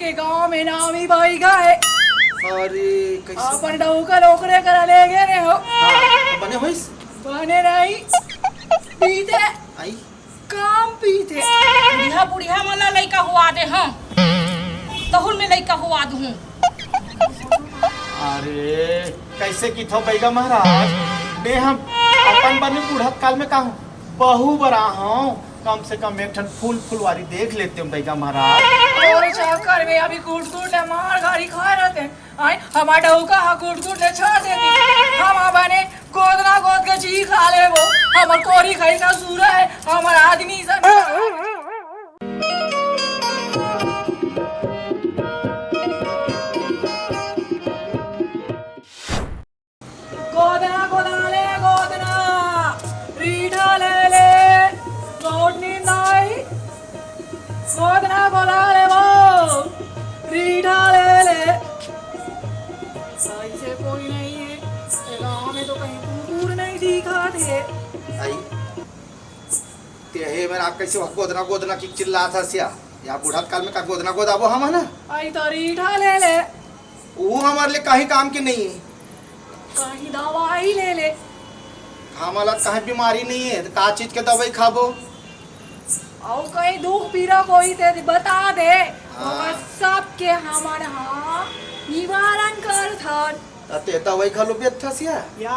के गांव में नामी भाई का है। अरे कैसे अपन डौका लोकरे करा ले गए रे हो। हाँ, बने होइस बने नहीं पीते आई काम पीते। बुढ़िया बुढ़िया मला लइका हुआ दे हम तहुल में लइका हुआ दूं। अरे कैसे की थो बैगा महाराज बे हम अपन बने बुढ़त काल में कहूँ बहु बरा हूँ कम से कम एक ठन फुलवारी देख लेते हूँ बैगा महाराज। और चक्कर में अभी कूट ले मार गाड़ी खा रहते हैं। आई हमारा डौका हा कूट ले छोड़ देती। हम बने गोदना गोद के ची खा ले वो हमार कोरी खाई का सूरा है हमारा आदमी सब। गोदना गोदना ले गोदना रीठा ले ले गोदनी नाई गोदना गोदना ले वो रीठा ले ले। सही से कोई नहीं है गाँव में तो कहीं कुकुर नहीं दिखा थे। आई ते हे मेरा कैसे गोदना गोदना की चिल्ला था सिया या बुढ़त काल में का गोदना गोदाबो हम है ना आई तो रीठा ले ले वो हमारे लिए कहीं काम की नहीं है कहीं दवाई ले ले। हमारा कहीं बीमारी नहीं है तो का चीज के दवाई खाबो और कहीं दुख पीड़ा कोई ते बता दे हाँ। सबके हमारे यहाँ निवारण कर था ते दवाई खा लो बेत था सिया या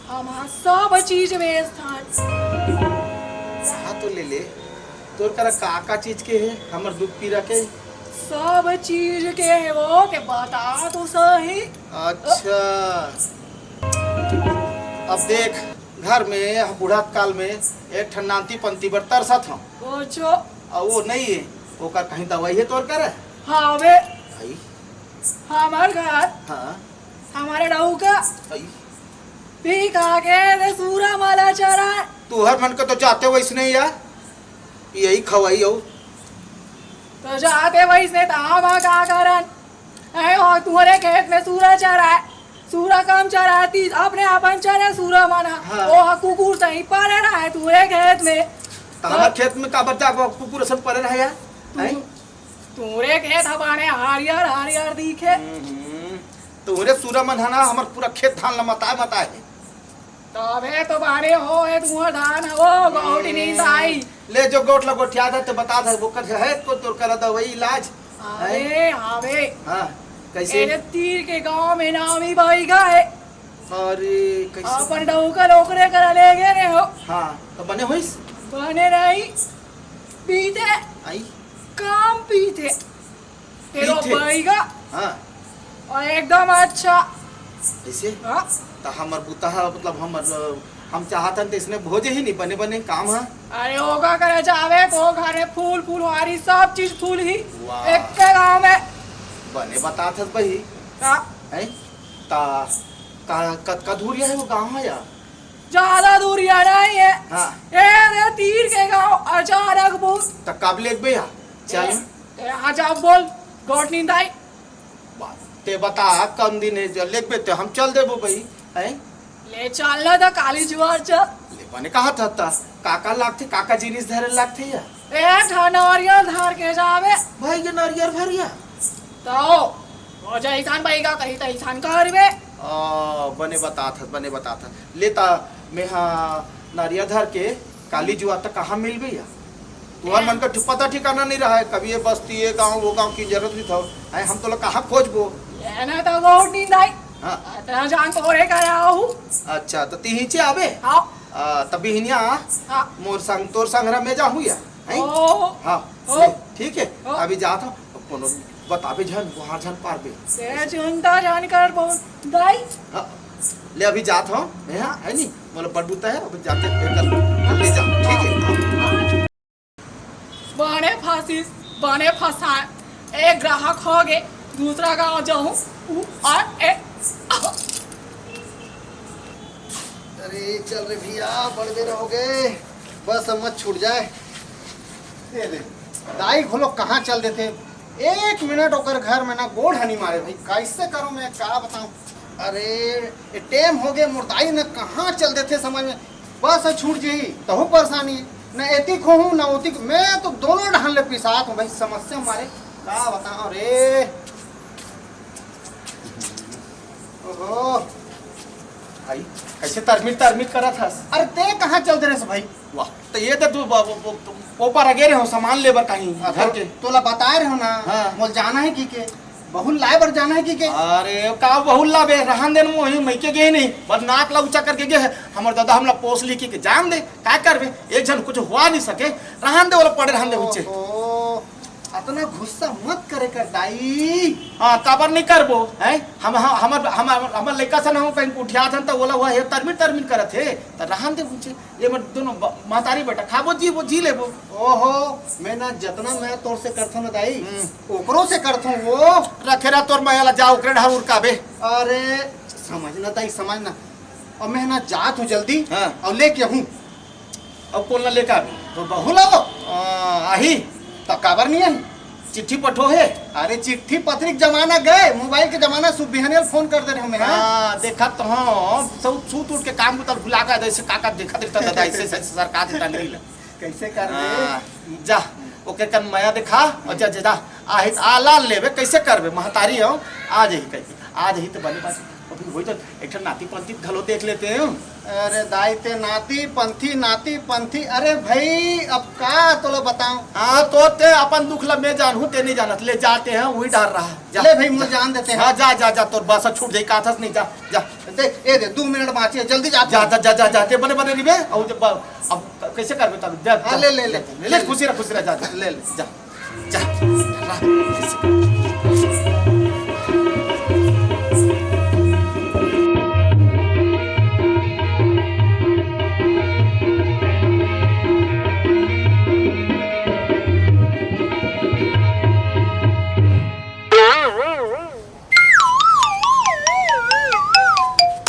हम सब चीज बेच था। हाँ तो ले ले तोर करा का चीज के है हमर दुख पीरा के सब चीज के है वो के बता तो सही। अच्छा अब देख घर में बुढ़ात काल में एक ठन नांती पंती बर तरसत हूँ पूछो और वो नहीं है वो का कहीं दवाई है तोर कर हाँ वे आई हमार घर हाँ हमारे डौका आई पी खा के दे सूरा माला चरा। तू हर मन को तो जाते वैसे नहीं या यही खवाई हो तो जाते वैसे तामा का करन है और तुम्हारे खेत में सूरा चरा है सूरा कम चराती अपने अपन चरे सूरा माना। हाँ। वो कुकुर सही पड़े रहा है तुम्हारे खेत में हमारे खेत में का बच्चा कुकुर सब पड़े रहा या तुम्हारे खेत हमारे हरियर हरियर दिखे। तुम्हारे सूरा मन है ना हमारे पूरा खेत धान लमताए मताए है तबे तो बारे हो है तुम्हारा धान हो गौटी नहीं साई ले जो गोट लगोटिया था तो बता था वो कर है तो तोर कर दवाई इलाज अरे आवे हाँ कैसे तेरे तीर के गांव में नामी भाई का है। अरे कैसे अपन डौका लोकरे करा ले गए रे हो। हाँ तो बने होइस बने नहीं पीते आई काम पीते तेरो पीते? भाई का हाँ और एकदम अच्छा। ऐसे हाँ तो हमर बुता है मतलब हम चाहते हैं तो इसने भोजे ही नहीं बने बने काम है अरे होगा करे जावे तो घर में फूल फूलवारी सब चीज फूल ही वाह। एक के गांव में बने बता था भाई हाँ, है ता का दूरिया है वो गांव है या ज्यादा दूरिया नहीं है। हाँ रे तीर के गांव अचानक बोल तो कब ले भैया चल यहाँ जब बोल गोट नींद आई ते बता कम दिन है लेक बे हम चल देबो भाई है ले चलना था काली जुआर चल ले बने कहा था काका लागथे काका जिनिस धरे लागथे या ए नारियल धार के जावे भाई ये नारियल भरिया तो वो जैसान भाई का कही तैसान करवे। बने बता था लेता मैं हाँ नारियल धर के काली जुआ तक कहाँ मिल भैया तुम्हार मन का पता ठिकाना नहीं रहा है कभी ये बस्ती ये गाँव वो गाँव की जरूरत नहीं था हम तो लोग कहाँ खोजबो लेना तो गोट नींद आई हाँ तेरा जान तोरे कर आहू। अच्छा तो तीहिचे आवे हाँ तभी हिनिया हाँ मोर संग तोर संग में जाहूँ या हैं? ओ हाँ ओ। ले, ठीक है ओ। अभी जात हूँ कोनो बताबे झन वहाँ झन पार बे ते चिंता जान कर बोल दाई हाँ ले अभी जात हूँ मैं हाँ है नहीं मतलब बड़बूता है अभी जाते कल ले जा ठीक है बने फंसा एक ग्राहक हो गए दूसरा गांव जाऊं और अरे चल रे भैया बड़ देर हो गए बस अब मत छूट जाए दे दे दाई खोलो कहाँ चल देते 1 मिनट होकर घर में ना गोड़ हनी मारे भाई कैसे करूं मैं क्या बताऊं अरे टेम हो गए मुर्दाई न कहाँ चल देते समझ में बस छूट जी तो परेशानी न एती खोहूँ न ओती मैं तो दोनों ढाल ले पिसात हूँ भाई समस्या मारे का बताओ रे। ओहो भाई कैसे तरमिट करा था। अरे ते कहाँ चलते रहे भाई? वाह तो ये तो तू ऊपर अगे रहे हो सामान लेबर कहीं घर के। तोला बताए रहे हो ना। हाँ। मोल जाना है की के बहुल लाए बर जाना है की के। अरे का बहुल्ला बे रहन देन मोही मैके गे नहीं बस नाक ला ऊंचा करके गे है हमर दादा हमला पोस ली के जान दे का करबे एक जन कुछ हुआ नहीं सके रहन दे वाला पड़े रहन दे ऊंचे। इतना गुस्सा मत करे कर दाई। हां काबर नहीं करबो हैं हमर लइका सन हम कहीं उठिया थन त बोला हुआ है तरमिट करत है त रहन दे ऊंचे। ये मत दोनों मातारी बेटा खाबो जी वो जी लेबो। ओहो मैं ना जितना मैं तोर से करथो ना दाई ओकरो से करथो वो रखेरा तोर मायाला जा ओकरे ढार उरकाबे। अरे समझना दाई समझना। और मैं ना जात हूँ जल्दी। हाँ। और लेके हूँ अब कौन ना लेकर तो बहुला वो आही तो काबर नहीं है। चिट्ठी पठो है। अरे चिट्ठी पत्री के जमाना गए मोबाइल के जमाना सुबिहनियल फोन कर दे रहे हमें। हां देखा तो हां सब सूत उठ के काम उतर भुला का ऐसे काका देखा देखता दादा ऐसे सरकार देता नहीं ला कैसे कर दे जा ओके कर माया दिखा और जा जा आही आला लेबे कैसे करबे महतारी हो आज ही कह आज ही तो बने पास अभी वही तो एक नाती पंथी घलो देख लेते हैं। अरे दाई ते नाती पंथी अरे भाई अब का तोला बताऊं। हाँ तो ते अपन दुख ला मैं जानू ते नहीं जानत ले जाते हैं वही डर रहा जा ले भाई मुझे जान देते हैं। हाँ जा जा जा तोर बस छूट जाई का नहीं जा जा देख ये दे 2 मिनट बाकी है जल्दी जा जा जा जा जा ते बने बने रिबे और अब कैसे करबे तब जा हाँ, ले खुशी रह जा ले जा जा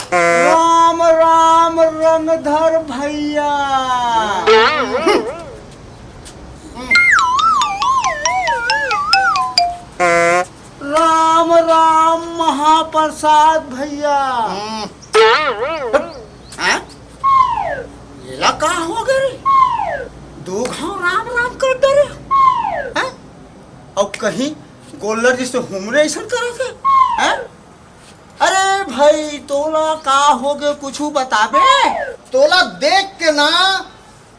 राम राम रंगधर भैया। राम राम महाप्रसाद भैया। ये का हो गए रे? दो घाव राम राम कर दे रे हैं? और कहीं गोल्लर जिसे हुमरे ऐसा करे थे हैं? अरे भाई तोला का हो गए कुछ बताबे। तोला देख के ना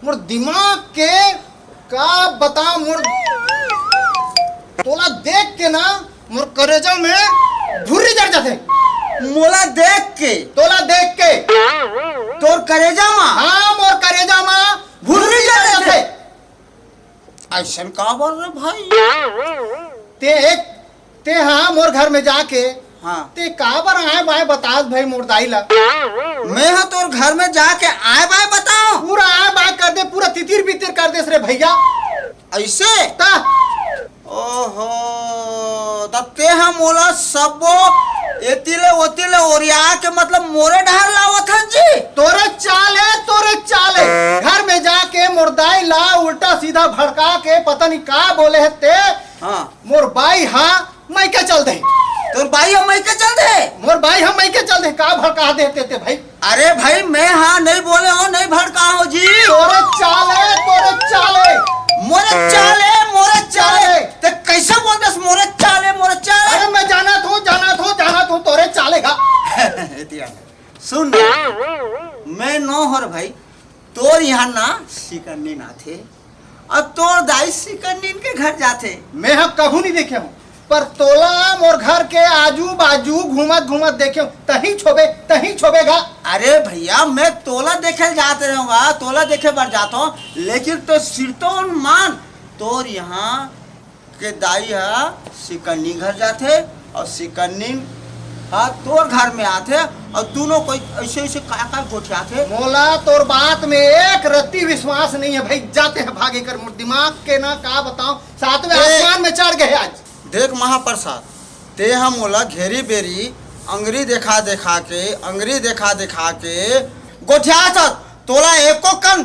मोर दिमाग के का बता मोर तोला देख के ना मोर करेजा में धुर्री जड़ जाते। मोला देख के तोला देख के तोर करेजा मा हाँ मोर करेजा में भुर्री जड़ जाते। ऐसन का बोल रहे भाई? ते हाँ मोर घर में जाके हाँ ते काबर आए बाय बता भाई मोर दाई ला। मैं हाँ तोर घर में जाके आए बाय बताओ पूरा आए बाय कर दे पूरा तितिर बितिर कर दे रे भैया ऐसे ता। ओहो तब ते हम मोला सबो एतिले ओतिले ओरिया के मतलब मोरे ढार लावत हन जी। तोरे चाल है घर में जाके मोर दाई ला उल्टा सीधा भड़का के पता नहीं का बोले है ते। हाँ मोर बाई हाँ मैं क्या चल दे तोर भाई हम के चल दे मोर भाई हम मैं के चल दे का भड़का देते थे भाई। अरे भाई मैं हाँ नहीं बोले हो नहीं भड़का हो जी। तोरे चाल है मोरे चाले ते कैसे बोलते मोरे चाले अरे मैं जाना था तोरे चालेगा। सुन मैं नो हर भाई तोर यहाँ ना सिकन्नी ना थे और तोर दाई सिकन्नी के घर जाते। मैं हम कभू नहीं देखे हूँ पर तोला मोर घर के आजू बाजू घूमत देखे तही छोबेगा। अरे भैया मैं तोला देखे जाते रहूंगा तोला देखे बार जाता हूँ लेकिन तो सिर तो मान तोर यहाँ के दाई है सिकन्नी घर जाते और सिकन्नी हाँ तोर घर में आते और दोनों कोई ऐसे का गोठियाते। मोला तोर बात में एक रत्ती विश्वास नहीं है भाई जाते हैं भागे कर मोर दिमाग के ना का बताऊं 7वें आसमान में चढ़ गए आज। देख महाप्रसाद ते हम मोला घेरी बेरी अंगरी देखा देखा के गोठिया तोला एको कन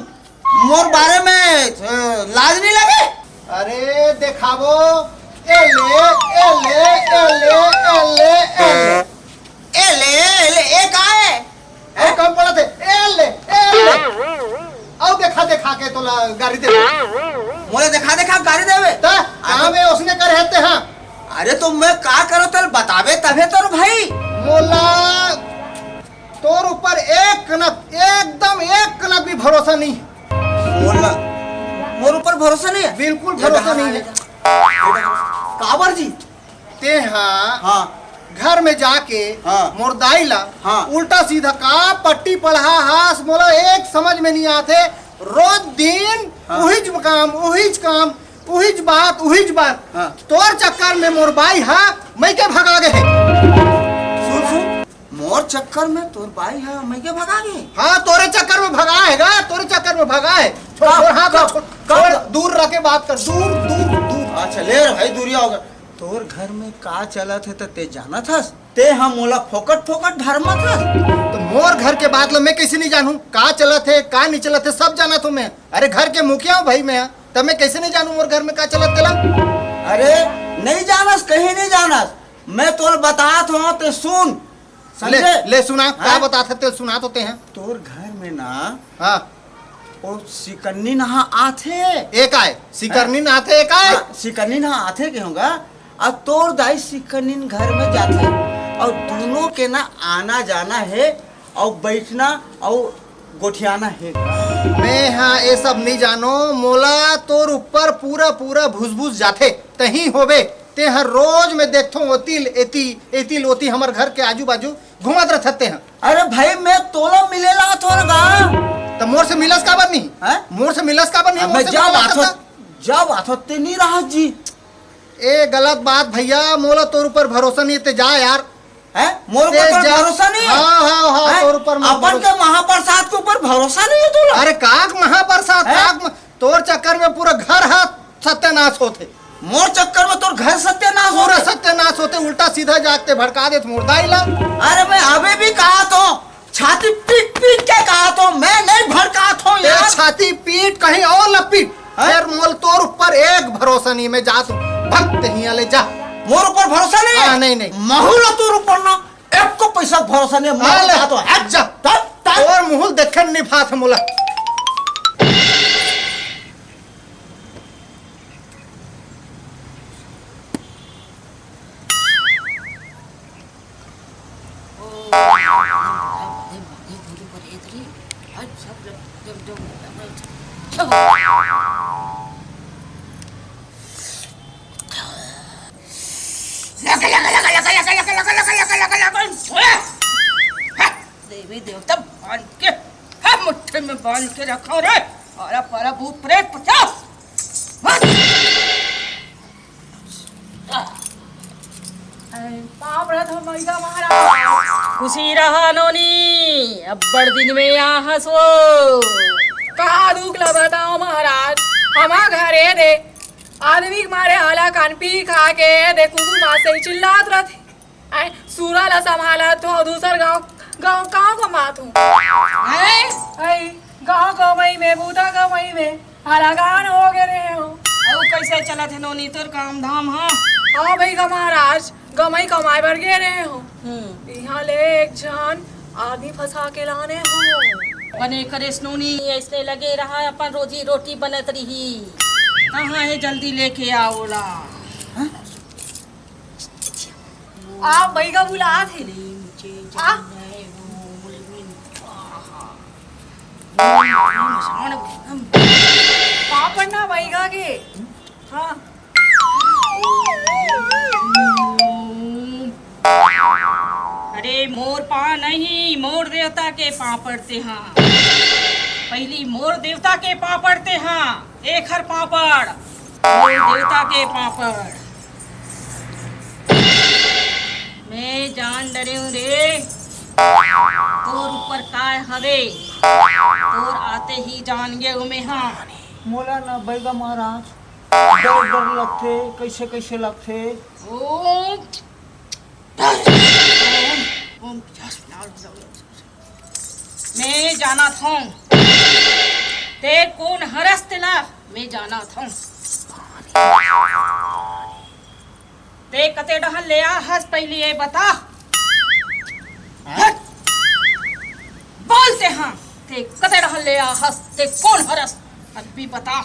मोर बारे में लाज नहीं लगे। अरे देखाबो ए ले एक आए ए कम पड़ा थे ए ले आओ देखा के तोला गाड़ी दे मोले देखा गाड़ी देवे ता काम है उसने कर हेते हां अरे तो मैं का करो तेल बतावे तबे तोर भाई। मोला तोर ऊपर एक कनक एकदम एक कनक भी भरोसा नहीं है। मोला मोर ऊपर भरोसा नहीं है। बिल्कुल भरोसा नहीं है। काबर जी। ते हाँ हाँ घर में जाके हाँ। मुर्दाई ला हाँ। उल्टा सीधा का पट्टी पढ़ा हास मोला एक समझ में नहीं आते। रोज दिन हाँ। उहिज काम उहिज बात हाँ। तोर चक्कर में मोरबाई हा मैं के भगा गए। सुन सुन मोर चक्कर में तोर भाई है मैं के भगा गए। हाँ तोरे चक्कर में भगा है तोरे चक्कर में भगा है। छोड़ कब? छोड़, हाँ कब? छोड़, कब? छोड़, दूर रह के बात कर। दूर दूर दूर अच्छा ले रे भाई दूरिया होगा। तोर घर में का चलत है तो ते जाना था ते हम मोला फोकट फोकट धर्मा था। तो मोर घर के बात लो मैं कैसे नहीं जानूं का चलत है का नहीं चलत है सब जाना तो मैं। अरे घर के मुखिया हूँ भाई मैं तब मैं कैसे नहीं जानूं मोर घर में का चलत तेला। अरे नहीं जानस कहीं नहीं जानस मैं तोर बतात हूँ ते सुन ले समझे। ले सुना क्या हाँ? बता सकते सुना तो ते हैं। तोर घर में ना हाँ वो सिकन्नी नहा आथे। एक आए सिकरनी नाथे एक आए। हाँ, सिकन्नी नहा आथे के होगा और तोर दाई सिकन्नी घर में जाते और दोनों के ना आना जाना है और बैठना और गोठियाना है। मैं हाँ ये सब नहीं जानो मोला तोर ऊपर पूरा पूरा भुसभुस जाते तही होबे। ते हर रोज मैं देखता हूँ एतिल ओती हमार घर के आजू बाजू घूमत रहते हैं। अरे भाई मैं तोला मिलेला थोड़ा तो मोर से मिलस का बात नहीं हैं? मोर से मिलस का बात नहीं मैं मोर से जब मिलस आथो का- जब आथो ते नहीं रहा जी। ए गलत बात भैया मोला तोर ऊपर भरोसा नहीं है ते जा यार। है मोर ते ऊपर जा- भरोसा नहीं है। हाँ हैं? तोर ऊपर मोर अपन भरोसा- के महाप्रसाद के ऊपर भरोसा नहीं है तोला। अरे काक महाप्रसाद हैं? काक तोर चक्कर में पूरा घर हाथ सत्यानाश होते। मोर चक्कर में तोर घर सत्यानाश हो पूरा रहा। सत्यानाश होते उल्टा सीधा जागते भड़का देते मुर्दाई ला। अरे मैं अभी भी कहा तो छाती पीट पीट के कहा तो मैं नहीं भड़का था तेरे यार। छाती पीट कहीं और लपीट हैं? यार मोल तोर ऊपर एक भरोसा नहीं मैं जात हूँ भक्त ही ले जा। मोर ऊपर भरोसा नहीं है। हाँ, नहीं, नहीं। महूल तोर ऊपर ना एक को पैसा का भरोसा नहीं है। हाँ, मैं ले, कहा तो हट जा। और मुहुल देखन नहीं भात मोला। देवी देवता बांध के है मुट्ठी में बांध के रखो रे। और पर भूत प्रेत पचास पाप रथ मैया महाराज खुशी रहा नोनी अब बड़ दिन में यहाँ हंसो। कहा दुख ला बताओ महाराज हमा घरे दे आदमी के मारे हाला कान पी खा के दे कुकुर मार से ही चिल्लात रहते आए सूरा ला संभाला तो दूसर गांव को मात हूँ आई गांव कमाई में बूता कमाई में हलाकान हो गए रहे हो। अब कैसे चला थे नोनी तोर काम धाम हाँ। हाँ भाई का महाराज गमई कमाए बर गे रहे हो यहाँ ले एक जन आदमी फंसा के लाने हो। बने करे नोनी ऐसे लगे रहा अपन रोजी रोटी बनत रही। कहाँ है जल्दी लेके आओला। आप भाई का बुला थे आ? पापड़ ना भाई का के हाँ अरे मोर पा नहीं मोर देवता के पा पड़ते हाँ। पहली मोर देवता के पा पड़ते हाँ। एक हर पापड़ मोर देवता के पापड़। मैं जान डरे हूँ रे तोर ऊपर काय हवे तोर आते ही जान गए हूँ मैं हाँ। मोला ना बैगा महाराज डर डर लगते कैसे कैसे लगते। ओम ओम मैं जाना था ते कौन हरस तेला मैं जाना था ते कते डहल ले आ हस पहले ये बता हट। बोलते हाँ ते कते डहल ले आ हस ते कौन हरस अब भी बता।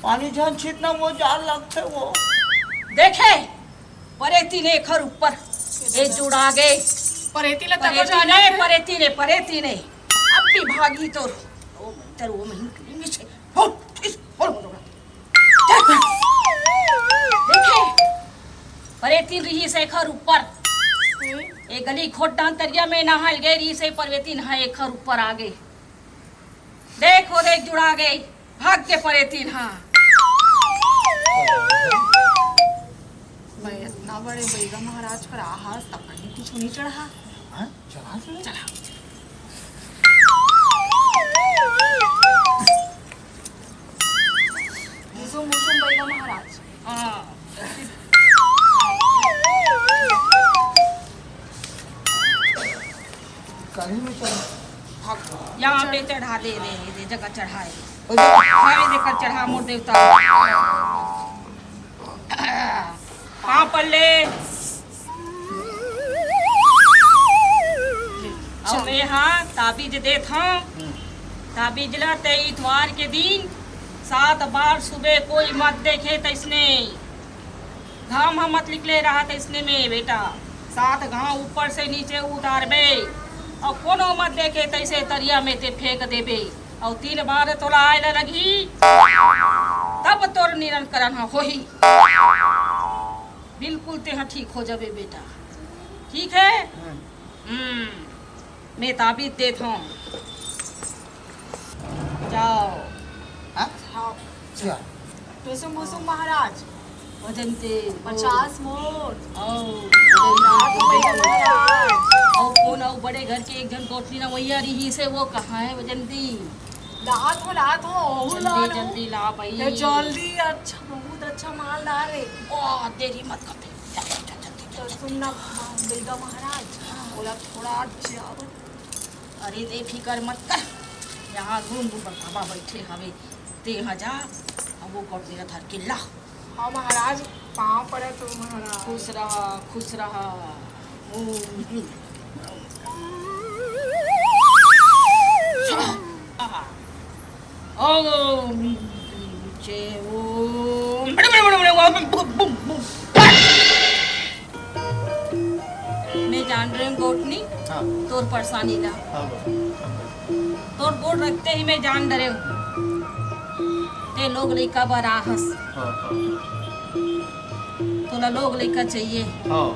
पानी जान छीतना वो जान लगते वो। देखे परेती ने खर ऊपर ए जुड़ा गए परेती लगता को परेती जाना ने है। परेती ने अब भी भागी तो ओ तेरे वो महीन के से हो इस बोल देखे परेती रही से खर ऊपर ए गली खोटान तरिया में नहाल गए रही से परेती नहाए खर ऊपर आ गए देखो देख जुड़ा गए भाग के परेती नहा मैं इतना बड़े बैगा महाराज पर आहाज तब कहीं कुछ नहीं चढ़ा। हाँ, चला चला चला मुसुम मुसुम बैगा महाराज। हाँ कहीं में चला यहाँ पे चढ़ा दे जगह चढ़ाए हावे देकर चढ़ा मोर देवता हाँ पल्ले अब मैं हाँ ताबीज देत हाँ ताबीज लाते इतवार के दिन 7 बार सुबह कोई मत देखे तैसने घाम हम मत निकले रहा तैसने में बेटा 7 घाव ऊपर से नीचे उतार बे और कोनो मत देखे तैसे तरिया में ते फेंक देबे और 3 बार तोला आए लगी तब तोर निरंकरण होही बिल्कुल ते हाँ ठीक हो जाबे बेटा ठीक है मैं ताबीज देत हूँ जाओ हाँ चला मुसुम मुसुम महाराज वजनते 50 मोर और बैगा महाराज। कौन और बड़े घर के एक जन कोठरी ना वैया रही से वो कहाँ है वजंती लात हो जल्दी जल्दी ला भाई ये जल्दी अच्छा बहुत अच्छा माल ला रे। ओ देरी मत कर जल्दी तो सुनना बैगा महाराज बोला थोड़ा जाओ। अरे दे फिकर मत कर यहाँ घूम घूम बाबा बैठे हवे ते यहाँ जा अब वो कर देना धर के ला हाँ महाराज पाँव पड़े तो महाराज। खुश रहा ओम नीचे ओम मैं जान रही हूँ गोटनी हाँ तोर परेशानी ला हाँ तोर गोट रखते ही मैं जान डरे हूँ ते लोग लइका बराहस हाँ तोला लोग लइका चाहिए हाँ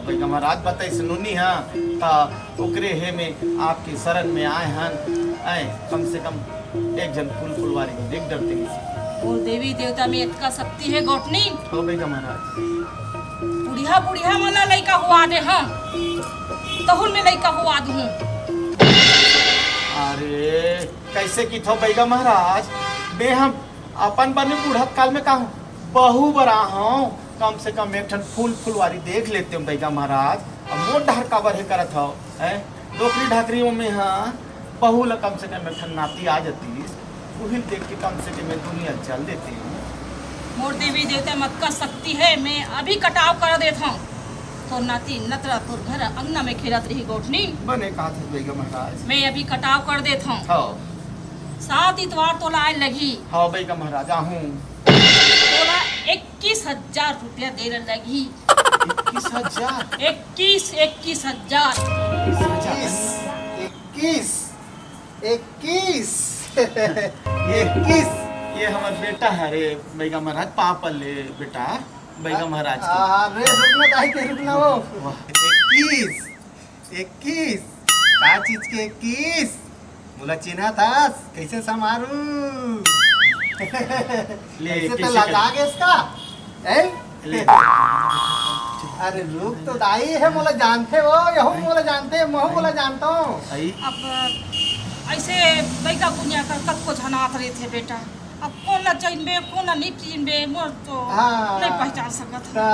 भाई महाराज बताई सुनूनी हाँ ता ओकरे हे में आपकी शरण में आए हन आए कम से कम एक जन फुलवारी को देख डरते हैं और देवी देवता में इतका शक्ति है गोटनी हो भाई महाराज बुढ़िया वाला लइका हुआ दे हाँ तहुल में लइका हुआ दूँ अरे कैसे की थो बैगा महाराज बे हम अपन बने बुढ़त काल में कहूँ बहु बरा हूँ कम से कम एक ठन फुलवारी देख लेते हूँ बैगा महाराज अब मोट ढार काबर है करत हो डोकरी ढाकरियों में हाँ बहु ला कम से कम एक ठन नाती आ जाती वही देख के कम से कम मैं दुनिया चल देती हूँ मोर देवी देवता मत का शक्ति है मैं अभी कटाव कर देता हूँ तो नाती नतरा तोर घर अंगना में खेलत रही गोठनी बने कहा थे बैगा महाराज मैं अभी कटाव कर देता हूँ हाँ 7 इतवार तो लाए लगी हाँ बैगा महाराज आहूँ तोला 21,000 रुपया दे लगी 21,000 21,000 21 ये हमार बेटा है रे बैगा महाराज पापा ले बेटा बैगा महाराज की। अरे रुकना दाई के रुकना वो वाह 21 का चीज के 21 मुला चिन्हा था कैसे समारू ले कैसे तो किसी लगा के- गए इसका ए? ले अरे रुक तो दाई है मोला जानते हो यहू मोला जानते महू मोला जानता हूँ आई अब ऐसे बैगा कुनिया कर कत को झनात रहे थे बेटा अब कौन ना चिनबे कौन ना नहीं चिनबे मोर तो हाँ। नहीं पहचान सकत ता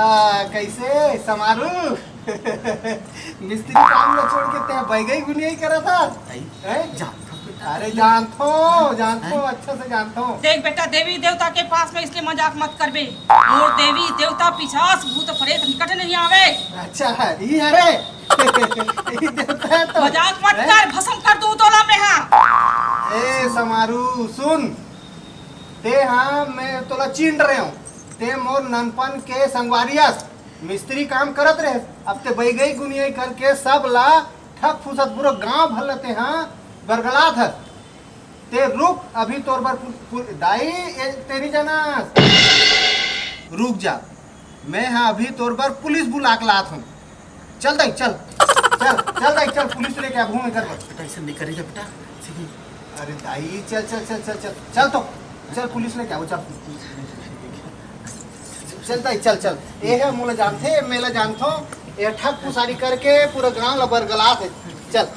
कैसे समारू मिस्त्री काम न छोड़ के ते बैगई गुनिया ही करा था आई हैं? जा अरे जानतो अच्छा से जानतो देख बेटा देवी देवता के पास में इसलिए मजाक मत करबे और देवी देवता पिशाच भूत प्रेत निकट नहीं आवे अच्छा ये अरे ये देवता है तो मजाक मत हैं? कर भस्म कर दूं तोला में हां ए समारू सुन ते हाँ मैं तोला चीन रहे हूँ ते मोर ननपन के संगवारियस मिस्त्री काम करत रहे, अब ते बई गई गुनिया करके सब ला ठक फुसत पूरा गांव भर लेते हाँ बरगलात है। ते रुक अभी तोर पर दाई तेरी जाना रुक जा, मैं हाँ अभी तोर पर पुलिस बुला के लात हूँ। चल दाई चल चल चल दाई चल, पुलिस लेके अब हूँ कर कैसे नहीं करेगा बेटा? अरे दाई चल चल चल चल चल चल तो चल पुलिस लेके आओ चल चल दाई चल चल। ये है मुला जानते मेला जानतो ये ठक पुसारी करके पूरा गांव ला बरगलात है। चल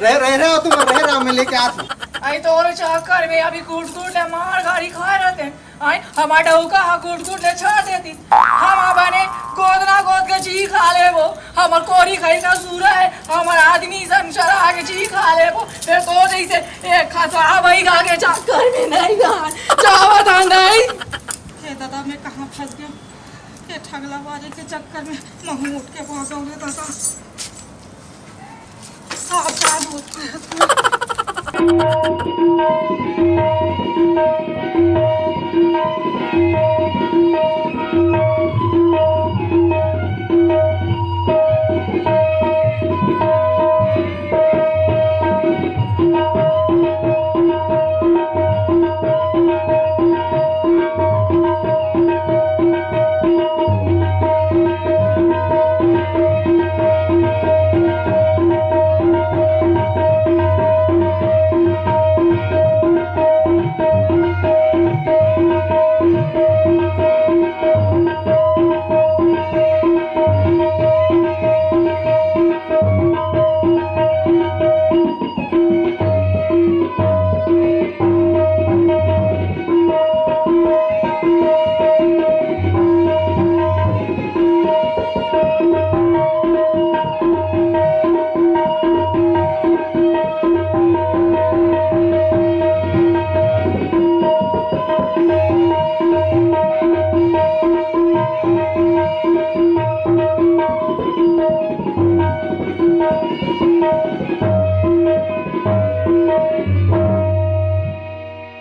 रह हो तुम रह रहा मैं लेके आत हूँ। आई तोरे चक्कर में अभी कूट कूट ले मार गाड़ी खा रहते हैं। आई हमार डहुका हा कूट कूट ले छोड़ देती, हम बने गोद ना गोद के ची खा ले वो, हमार कोरी खाई का सूरा है, हमार आदमी संसार आगे ची खा ले वो। फिर तो जैसे एक खसा भाई खा के चक्कर में नहीं गान चावत नहीं। हे दादा मैं कहाँ फंस गया? ये ठगला वाले के चक्कर में महू उठ के भागा रे दादा। सावधान होते हैं।